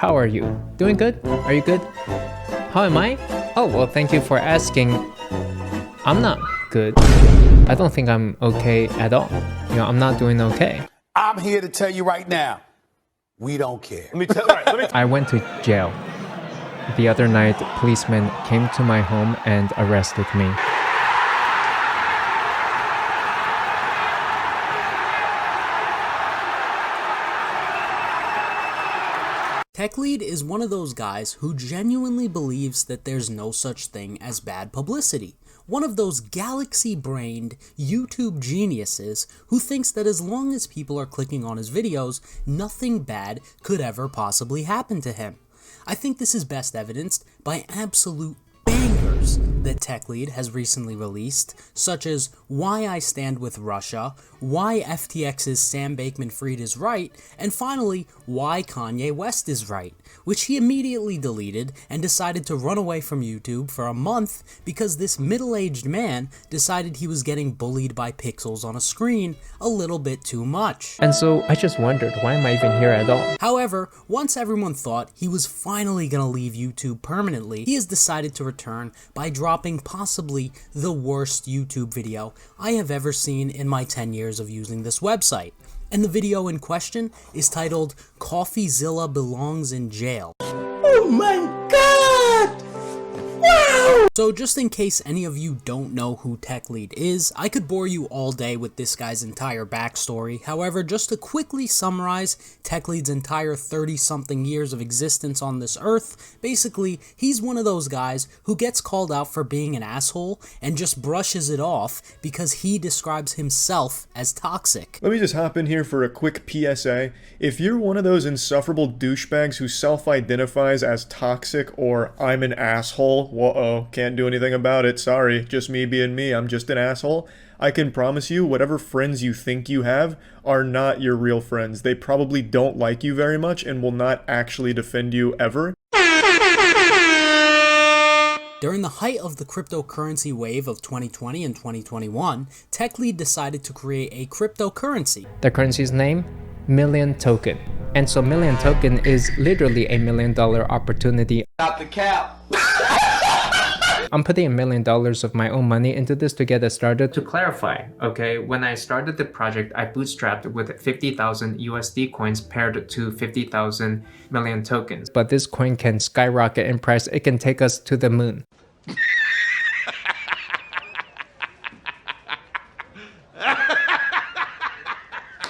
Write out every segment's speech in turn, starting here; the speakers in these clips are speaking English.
How are you? Doing good? Are you good? How am I? Oh, well, thank you for asking. I'm not good. I don't think I'm okay at all. I'm not doing okay. I'm here to tell you right now, we don't care. I went to jail. The other night, policemen came to my home and arrested me. Techlead is one of those guys who genuinely believes that there's no such thing as bad publicity. One of those galaxy-brained YouTube geniuses who thinks that as long as people are clicking on his videos, nothing bad could ever possibly happen to him. I think this is best evidenced by absolute bangers that Techlead has recently released, such as Why I Stand With Russia, Why FTX's Sam Bankman-Fried is Right, and finally, Why Kanye West is Right, which he immediately deleted and decided to run away from YouTube for a month because this middle-aged man decided he was getting bullied by pixels on a screen a little bit too much. And so I just wondered, why am I even here at all? However, once everyone thought he was finally gonna leave YouTube permanently, he has decided to return by dropping possibly the worst YouTube video I have ever seen in my 10 years of using this website. And the video in question is titled Coffeezilla Belongs in Jail. Oh my God! Wow! So just in case any of you don't know who Techlead is, I could bore you all day with this guy's entire backstory. However, just to quickly summarize Techlead's entire 30-something years of existence on this earth, basically, he's one of those guys who gets called out for being an asshole and just brushes it off because he describes himself as toxic. Let me just hop in here for a quick PSA. If you're one of those insufferable douchebags who self-identifies as toxic or I'm an asshole, whoa, can't do anything about it, sorry, just me being me, I'm just an asshole, I can promise you whatever friends you think you have are not your real friends. They probably don't like you very much and will not actually defend you ever. During the height of the cryptocurrency wave of 2020 and 2021, Techlead decided to create a cryptocurrency. The currency's name? Million Token. And so Million Token is literally a $1 million opportunity. Stop the cap. I'm putting $1 million of my own money into this to get it started. To clarify, okay, when I started the project, I bootstrapped with 50,000 USD coins paired to 50,000 million tokens. But this coin can skyrocket in price. It can take us to the moon.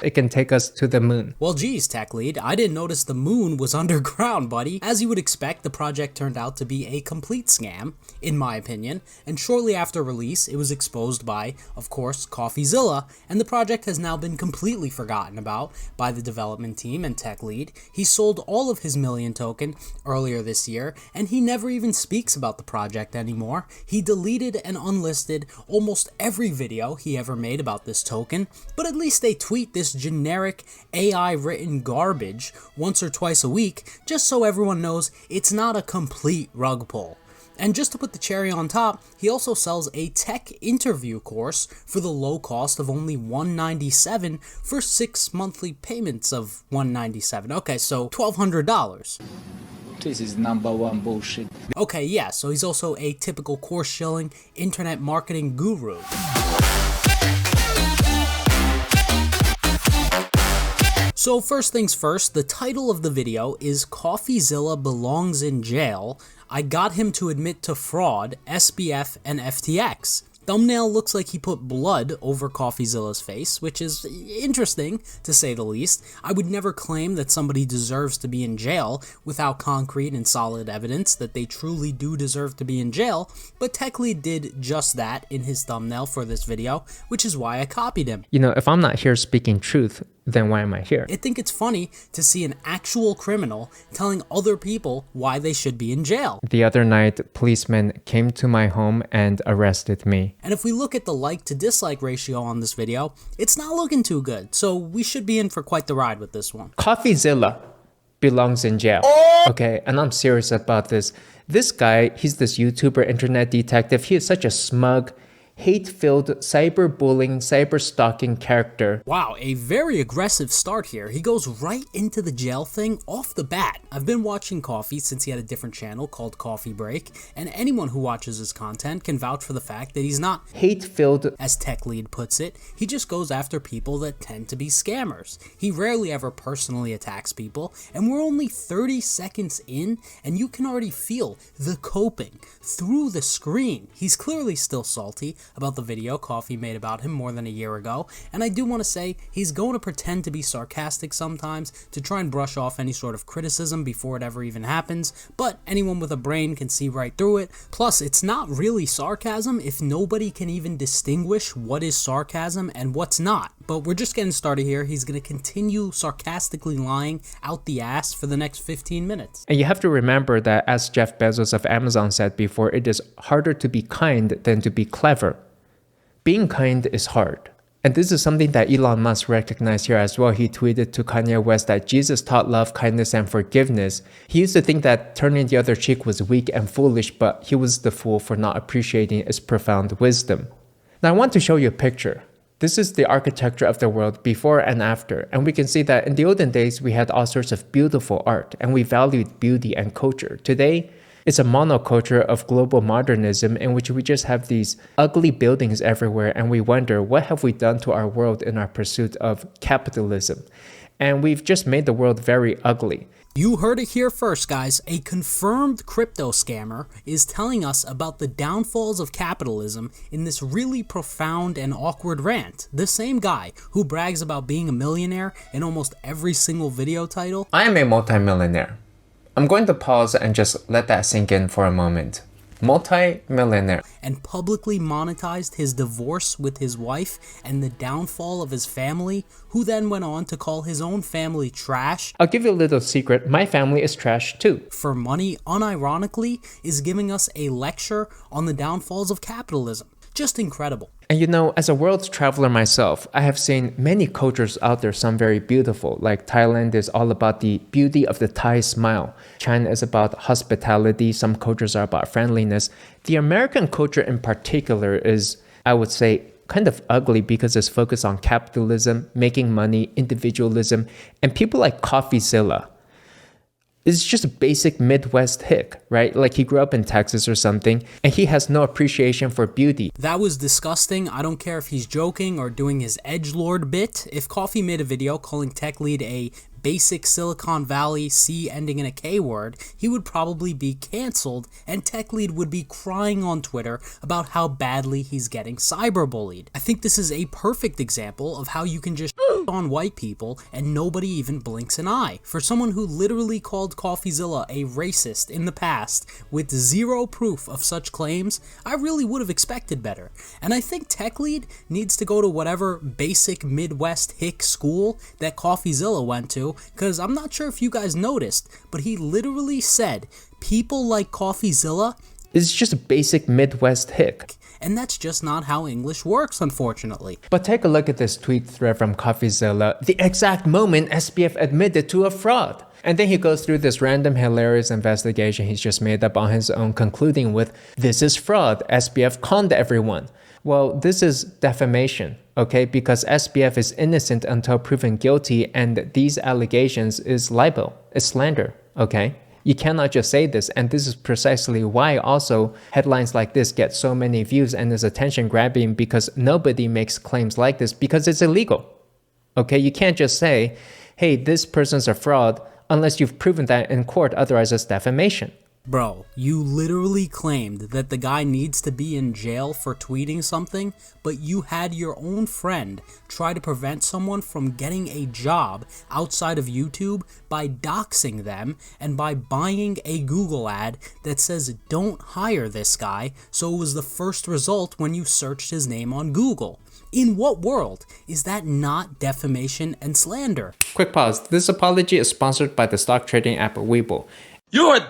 It can take us to the moon. Well, geez, Techlead, I didn't notice the moon was underground, buddy. As you would expect, the project turned out to be a complete scam, in my opinion, and shortly after release, it was exposed by, of course, Coffeezilla, and the project has now been completely forgotten about by the development team and Techlead. He sold all of his million token earlier this year, and he never even speaks about the project anymore. He deleted and unlisted almost every video he ever made about this token, but at least they tweet this generic AI written garbage once or twice a week, just so everyone knows it's not a complete rug pull. And just to put the cherry on top, he also sells a tech interview course for the low cost of only $197 for 6 monthly payments of $197. Okay, so $1,200. This is #1 bullshit. Okay, yeah, so he's also a typical course shilling internet marketing guru. So first things first, the title of the video is Coffeezilla Belongs in Jail. I got him to admit to fraud, SBF, and FTX. Thumbnail looks like he put blood over Coffeezilla's face, which is interesting, to say the least. I would never claim that somebody deserves to be in jail without concrete and solid evidence that they truly do deserve to be in jail, but Techlead did just that in his thumbnail for this video, which is why I copied him. If I'm not here speaking truth, then why am I here? I think it's funny to see an actual criminal telling other people why they should be in jail. The other night, policemen came to my home and arrested me. And if we look at the like to dislike ratio on this video, it's not looking too good, so we should be in for quite the ride with this one. Coffeezilla belongs in jail. Okay, and I'm serious about this. This guy, he's this YouTuber internet detective. He is such a smug, hate-filled cyberbullying, cyberstalking character. Wow, a very aggressive start here. He goes right into the jail thing off the bat. I've been watching Coffee since he had a different channel called Coffee Break, and anyone who watches his content can vouch for the fact that he's not hate-filled, as Techlead puts it. He just goes after people that tend to be scammers. He rarely ever personally attacks people, and we're only 30 seconds in, and you can already feel the coping through the screen. He's clearly still salty about the video Coffee made about him more than a year ago, and I do want to say he's going to pretend to be sarcastic sometimes to try and brush off any sort of criticism before it ever even happens, but anyone with a brain can see right through it. Plus, it's not really sarcasm if nobody can even distinguish what is sarcasm and what's not. But we're just getting started here. He's going to continue sarcastically lying out the ass for the next 15 minutes. And you have to remember that, as Jeff Bezos of Amazon said before, it is harder to be kind than to be clever. Being kind is hard. And this is something that Elon Musk recognized here as well. He tweeted to Kanye West that Jesus taught love, kindness, and forgiveness. He used to think that turning the other cheek was weak and foolish, but he was the fool for not appreciating its profound wisdom. Now I want to show you a picture. This is the architecture of the world before and after, and we can see that in the olden days we had all sorts of beautiful art and we valued beauty and culture. Today, it's a monoculture of global modernism in which we just have these ugly buildings everywhere, and we wonder, what have we done to our world in our pursuit of capitalism? And we've just made the world very ugly. You heard it here first, guys. A confirmed crypto scammer is telling us about the downfalls of capitalism in this really profound and awkward rant. The same guy who brags about being a millionaire in almost every single video title. I am a multimillionaire. I'm going to pause and just let that sink in for a moment. Multi-millionaire. And publicly monetized his divorce with his wife and the downfall of his family, who then went on to call his own family trash. I'll give you a little secret, my family is trash too. For money, unironically, is giving us a lecture on the downfalls of capitalism. Just incredible. And you know, as a world traveler myself, I have seen many cultures out there, some very beautiful. Like Thailand is all about the beauty of the Thai smile. China is about hospitality. Some cultures are about friendliness. The American culture in particular is, I would say, kind of ugly because it's focused on capitalism, making money, individualism, and people like Coffeezilla. It's just a basic Midwest hick, right? Like he grew up in Texas or something, and he has no appreciation for beauty. That was disgusting. I don't care if he's joking or doing his edgelord bit. If Coffee made a video calling Techlead a basic Silicon Valley C ending in a K word, he would probably be canceled, and Techlead would be crying on Twitter about how badly he's getting cyberbullied. I think this is a perfect example of how you can just on white people and nobody even blinks an eye. For someone who literally called Coffeezilla a racist in the past with zero proof of such claims, I really would have expected better. And I think Techlead needs to go to whatever basic Midwest hick school that Coffeezilla went to, because I'm not sure if you guys noticed, but he literally said people like Coffeezilla is just a basic Midwest hick. And that's just not how English works, unfortunately. But take a look at this tweet thread from Coffeezilla, the exact moment SBF admitted to a fraud. And then he goes through this random hilarious investigation he's just made up on his own, concluding with, "This is fraud, SBF conned everyone." Well, this is defamation, okay? Because SBF is innocent until proven guilty, and these allegations is libel, it's slander, okay? You cannot just say this, and this is precisely why also headlines like this get so many views and is attention grabbing, because nobody makes claims like this because it's illegal. Okay, you can't just say, hey, this person's a fraud unless you've proven that in court, otherwise it's defamation. Bro, you literally claimed that the guy needs to be in jail for tweeting something, but you had your own friend try to prevent someone from getting a job outside of YouTube by doxing them and by buying a Google ad that says don't hire this guy, so it was the first result when you searched his name on Google. In what world is that not defamation and slander? Quick pause. This apology is sponsored by the stock trading app Webull. You're a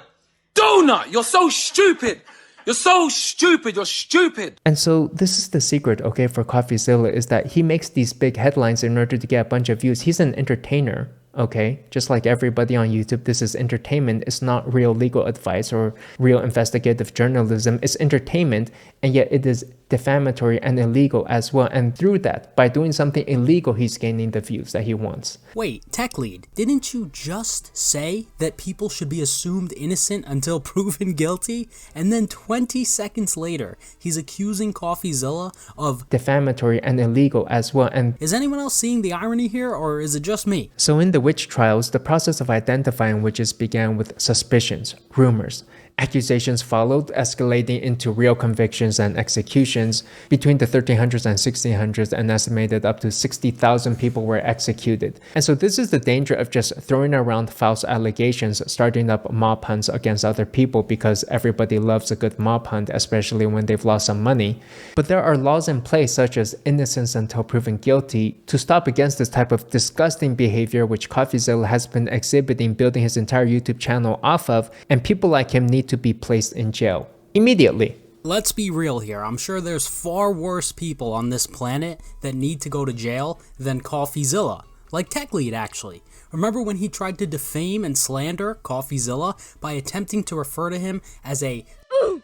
donut! You're so stupid! You're so stupid! You're stupid! And so this is the secret, okay, for Coffeezilla, is that he makes these big headlines in order to get a bunch of views. He's an entertainer, okay? Just like everybody on YouTube, this is entertainment. It's not real legal advice or real investigative journalism. It's entertainment, and yet it is defamatory and illegal as well, and through that, by doing something illegal, he's gaining the views that he wants. Wait, Techlead, didn't you just say that people should be assumed innocent until proven guilty? And then 20 seconds later, he's accusing Coffeezilla of defamatory and illegal as well, and is anyone else seeing the irony here, or is it just me? so in the witch trials, the process of identifying witches began with suspicions, rumors. Accusations followed, escalating into real convictions and executions. Between the 1300s and 1600s, an estimated up to 60,000 people were executed. And so this is the danger of just throwing around false allegations, starting up mob hunts against other people, because everybody loves a good mob hunt, especially when they've lost some money. But there are laws in place, such as innocence until proven guilty, to stop against this type of disgusting behavior which Coffeezilla has been exhibiting, building his entire YouTube channel off of, and people like him need to be placed in jail immediately. Let's be real here. I'm sure there's far worse people on this planet that need to go to jail than Coffeezilla. Like Techlead, actually. Remember when he tried to defame and slander Coffeezilla by attempting to refer to him as a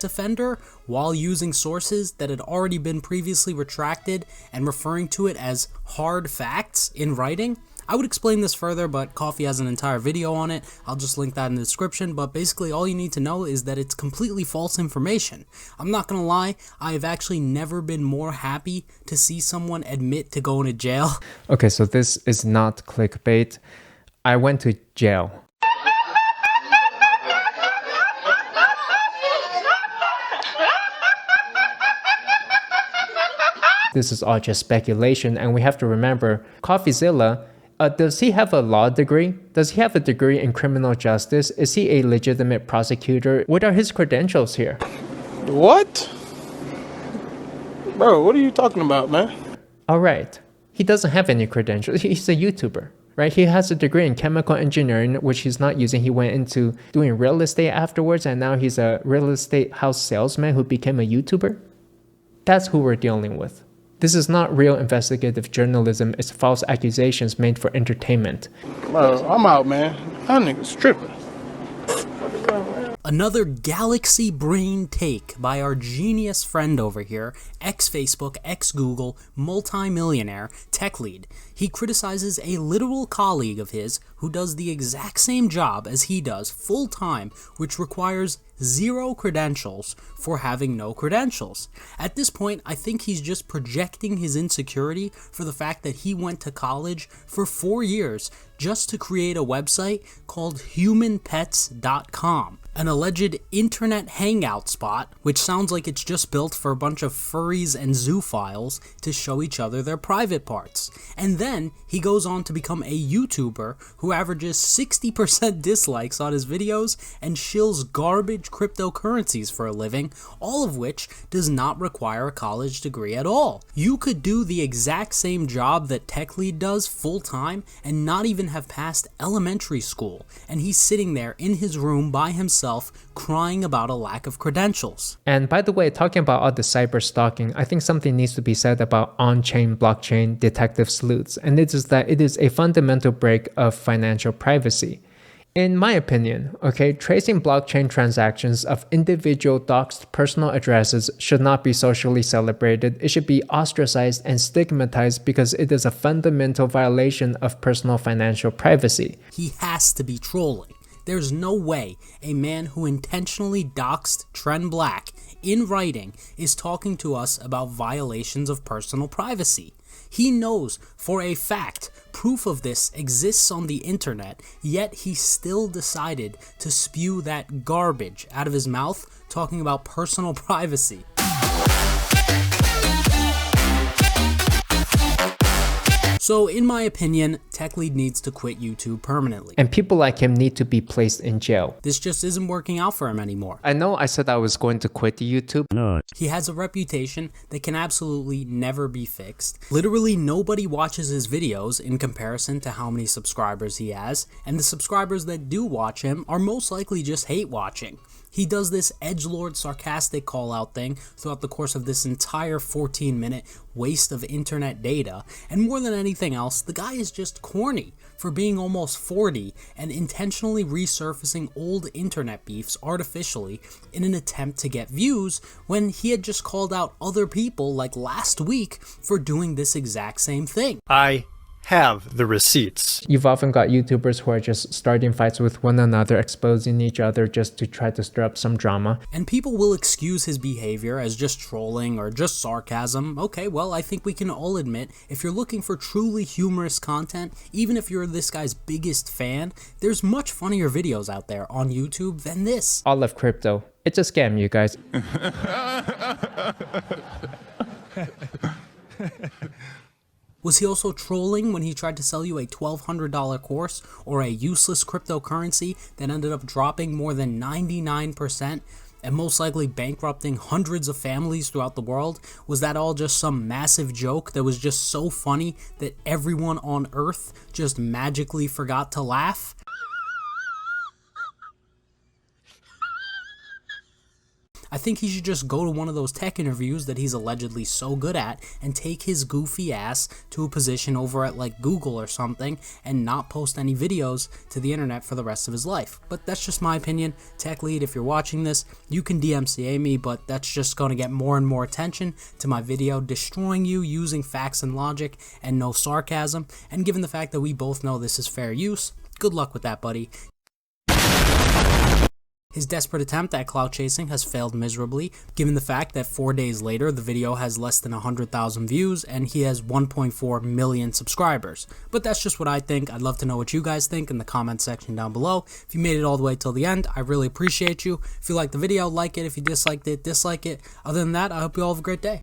offender while using sources that had already been previously retracted and referring to it as hard facts in writing? I would explain this further, but Coffee has an entire video on it. I'll just link that in the description, but basically all you need to know is that it's completely false information. I'm not gonna lie, I have actually never been more happy to see someone admit to going to jail. Okay, so this is not clickbait. I went to jail. This is all just speculation, and we have to remember, Coffeezilla, does he have a law degree? Does he have a degree in criminal justice? Is he a legitimate prosecutor? What are his credentials here? What? Bro, what are you talking about, man? Alright, he doesn't have any credentials. He's a YouTuber, right? He has a degree in chemical engineering, which he's not using. He went into doing real estate afterwards, and now he's a real estate house salesman who became a YouTuber. That's who we're dealing with. This is not real investigative journalism, it's false accusations made for entertainment. Bro, I'm out, man. That nigga's tripping. Another galaxy brain take by our genius friend over here, ex-Facebook, ex-Google, multi-millionaire, Techlead. He criticizes a literal colleague of his who does the exact same job as he does full-time, which requires 0 credentials for having no credentials. At this point, I think he's just projecting his insecurity for the fact that he went to college for 4 years just to create a website called humanpets.com, an alleged internet hangout spot, which sounds like it's just built for a bunch of furries and zoophiles to show each other their private parts. And then he goes on to become a YouTuber who averages 60% dislikes on his videos and shills garbage cryptocurrencies for a living, all of which does not require a college degree at all. You could do the exact same job that Techlead does full time and not even have passed elementary school, and he's sitting there in his room by himself crying about a lack of credentials. And by the way, talking about all the cyber stalking, I think something needs to be said about on-chain blockchain detective sleuths, and it is that it is a fundamental break of financial privacy. In my opinion, tracing blockchain transactions of individual doxed personal addresses should not be socially celebrated. It should be ostracized and stigmatized because it is a fundamental violation of personal financial privacy. He has to be trolling. There's no way a man who intentionally doxed Tran Black in writing is talking to us about violations of personal privacy. He knows for a fact proof of this exists on the internet, yet he still decided to spew that garbage out of his mouth talking about personal privacy. So, in my opinion, Techlead needs to quit YouTube permanently. And people like him need to be placed in jail. This just isn't working out for him anymore. I know I said I was going to quit YouTube. No. He has a reputation that can absolutely never be fixed. Literally nobody watches his videos in comparison to how many subscribers he has, and the subscribers that do watch him are most likely just hate watching. He does this edgelord sarcastic call out thing throughout the course of this entire 14-minute waste of internet data, and more than anything else, the guy is just corny. for being almost 40 and intentionally resurfacing old internet beefs artificially in an attempt to get views when he had just called out other people like last week for doing this exact same thing. I have the receipts. You've often got YouTubers who are just starting fights with one another, exposing each other just to try to stir up some drama. And people will excuse his behavior as just trolling or just sarcasm. Okay, well, I think we can all admit, if you're looking for truly humorous content, even if you're this guy's biggest fan, there's much funnier videos out there on YouTube than this. All of crypto. It's a scam, you guys. Was he also trolling when he tried to sell you a $1,200 course or a useless cryptocurrency that ended up dropping more than 99% and most likely bankrupting hundreds of families throughout the world? Was that all just some massive joke that was just so funny that everyone on Earth just magically forgot to laugh? I think he should just go to one of those tech interviews that he's allegedly so good at and take his goofy ass to a position over at like Google or something and not post any videos to the internet for the rest of his life. But that's just my opinion. Techlead, if you're watching this, you can DMCA me, but that's just going to get more and more attention to my video destroying you using facts and logic and no sarcasm. And given the fact that we both know this is fair use, good luck with that, buddy. His desperate attempt at clout chasing has failed miserably, given the fact that 4 days later the video has less than 100,000 views and he has 1.4 million subscribers. But that's just what I think. I'd love to know what you guys think in the comment section down below. If you made it all the way till the end, I really appreciate you. If you liked the video, like it. If you disliked it, dislike it. Other than that, I hope you all have a great day.